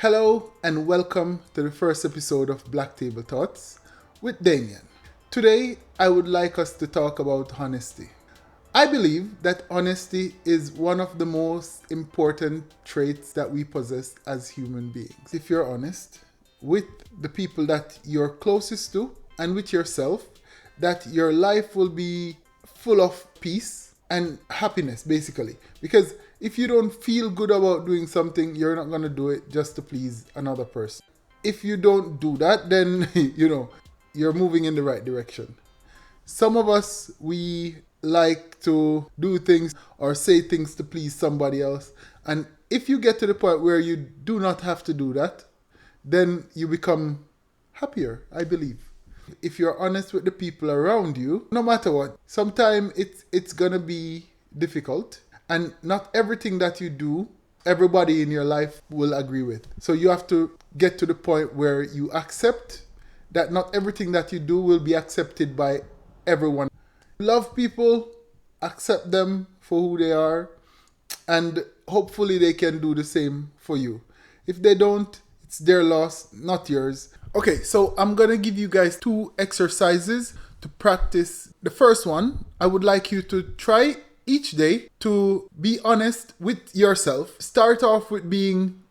Hello and welcome to the first episode of Blacktable Thoughts with Damien. Today, I would like us to talk about honesty. I believe that honesty is one of the most important traits that we possess as human beings. If you're honest with the people that you're closest to and with yourself, that your life will be full of peace and happiness, basically. Because if you don't feel good about doing something, you're not going to do it just to please another person. If you don't do that, then, you're moving in the right direction. Some of us, we like to do things or say things to please somebody else. And if you get to the point where you do not have to do that, then you become happier, I believe. If you're honest with the people around you, no matter what, sometimes it's gonna be difficult, and not everything that you do, everybody in your life will agree with. So you have to get to the point where you accept that not everything that you do will be accepted by everyone. Love people, accept them for who they are, and hopefully they can do the same for you. If they don't, it's their loss, not yours. Okay, so I'm gonna give you guys 2 exercises to practice. The first one, I would like you to try each day to be honest with yourself. Start off with being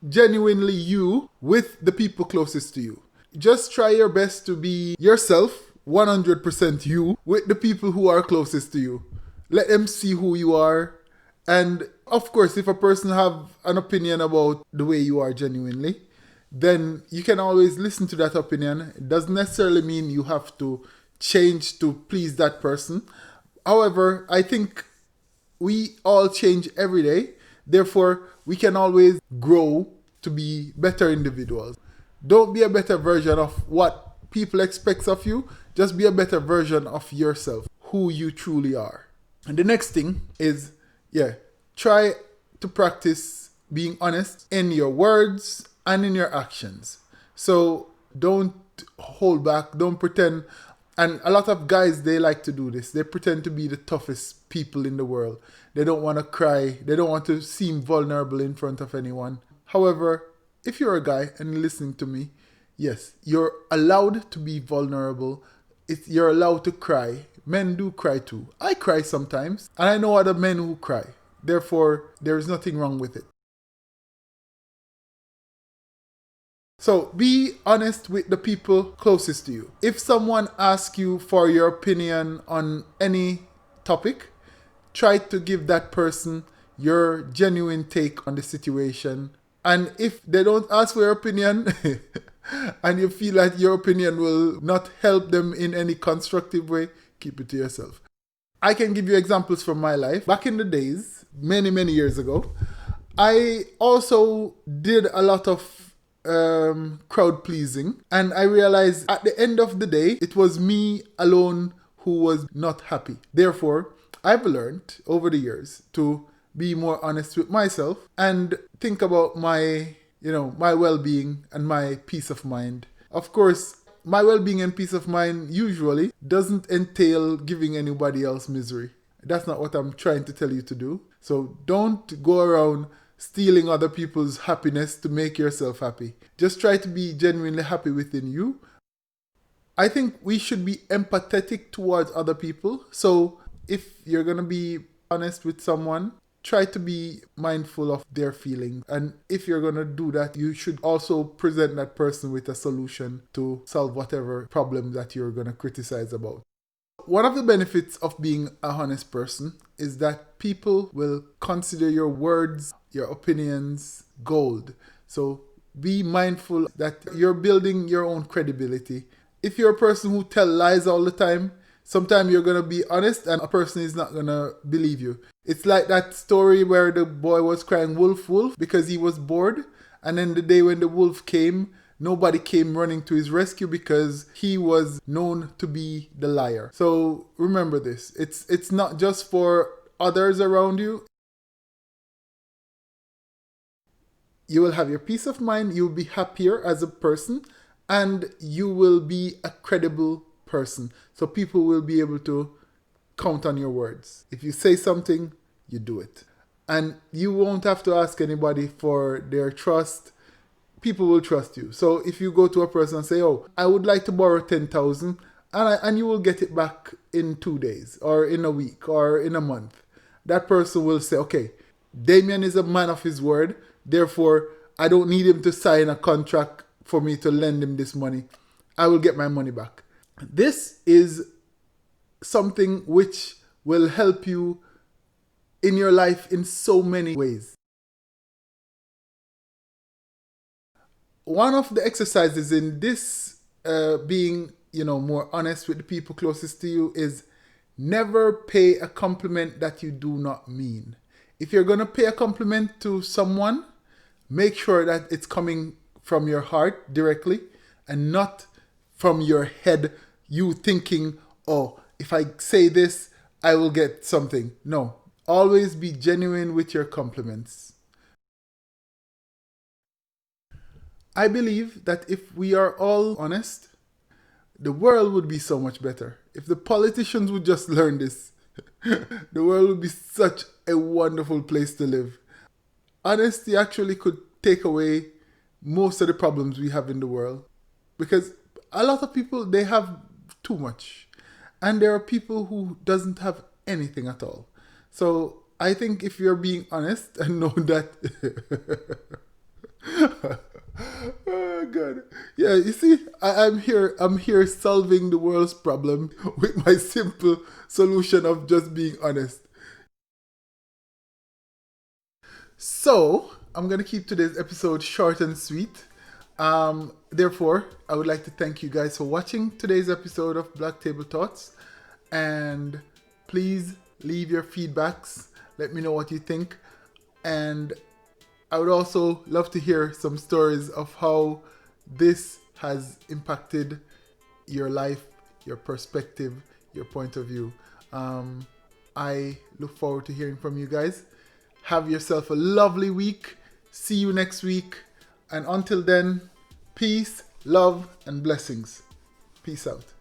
genuinely you with the people closest to you. Just try your best to be yourself, 100% you, with the people who are closest to you. Let them see who you are. And of course, if a person have an opinion about the way you are genuinely, then you can always listen to that opinion. It doesn't necessarily mean you have to change to please that person. However, I think we all change every day. Therefore, we can always grow to be better individuals. Don't be a better version of what people expect of you. Just be a better version of yourself, who you truly are. And the next thing is, try to practice being honest in your words and in your actions. So don't hold back, don't pretend. And a lot of guys, they like to do this. They pretend to be the toughest people in the world. They don't want to cry. They don't want to seem vulnerable in front of anyone. However, if you're a guy and listening to me, yes, you're allowed to be vulnerable. You're allowed to cry. Men do cry too. I cry sometimes, and I know other men who cry. Therefore, there is nothing wrong with it. So be honest with the people closest to you. If someone asks you for your opinion on any topic, try to give that person your genuine take on the situation. And if they don't ask for your opinion and you feel like your opinion will not help them in any constructive way, keep it to yourself. I can give you examples from my life. Back in the days, many, many years ago, I also did a lot of crowd pleasing, and I realized at the end of the day it was me alone who was not happy. Therefore, I've learned over the years to be more honest with myself and think about my well-being and my peace of mind. Of course, my well-being and peace of mind usually doesn't entail giving anybody else misery. That's not what I'm trying to tell you to do. So don't go around stealing other people's happiness to make yourself happy. Just try to be genuinely happy within you. I think we should be empathetic towards other people. So if you're going to be honest with someone, try to be mindful of their feelings. And if you're going to do that, you should also present that person with a solution to solve whatever problem that you're going to criticize about. One of the benefits of being a honest person is that people will consider your words, your opinions, gold. So be mindful that you're building your own credibility. If you're a person who tells lies all the time, sometimes you're going to be honest and a person is not going to believe you. It's like that story where the boy was crying wolf, wolf because he was bored. And then the day when the wolf came, nobody came running to his rescue because he was known to be the liar. So remember this. It's not just for others around you. You will have your peace of mind. You'll be happier as a person. And you will be a credible person. So people will be able to count on your words. If you say something, you do it. And you won't have to ask anybody for their trust. people will trust you. So if you go to a person and say, "Oh, I would like to borrow 10,000," and you will get it back in 2 days or in a week or in a month, that person will say, "Okay, Damien is a man of his word. Therefore, I don't need him to sign a contract for me to lend him this money. I will get my money back." This is something which will help you in your life in so many ways. One of the exercises in this being, more honest with the people closest to you is never pay a compliment that you do not mean. If you're going to pay a compliment to someone, make sure that it's coming from your heart directly and not from your head, you thinking, "Oh, if I say this, I will get something." No, always be genuine with your compliments. I believe that if we are all honest, the world would be so much better. If the politicians would just learn this, the world would be such a wonderful place to live. Honesty actually could take away most of the problems we have in the world, because a lot of people, they have too much, and there are people who doesn't have anything at all. So I think if you're being honest and know that oh God. Yeah, you see, I'm here solving the world's problem with my simple solution of just being honest. So I'm gonna keep today's episode short and sweet. Therefore, I would like to thank you guys for watching today's episode of Blacktable Thoughts, and please leave your feedbacks. Let me know what you think, and I would also love to hear some stories of how this has impacted your life, your perspective, your point of view. I look forward to hearing from you guys. Have yourself a lovely week. See you next week. And until then, peace, love, and blessings. Peace out.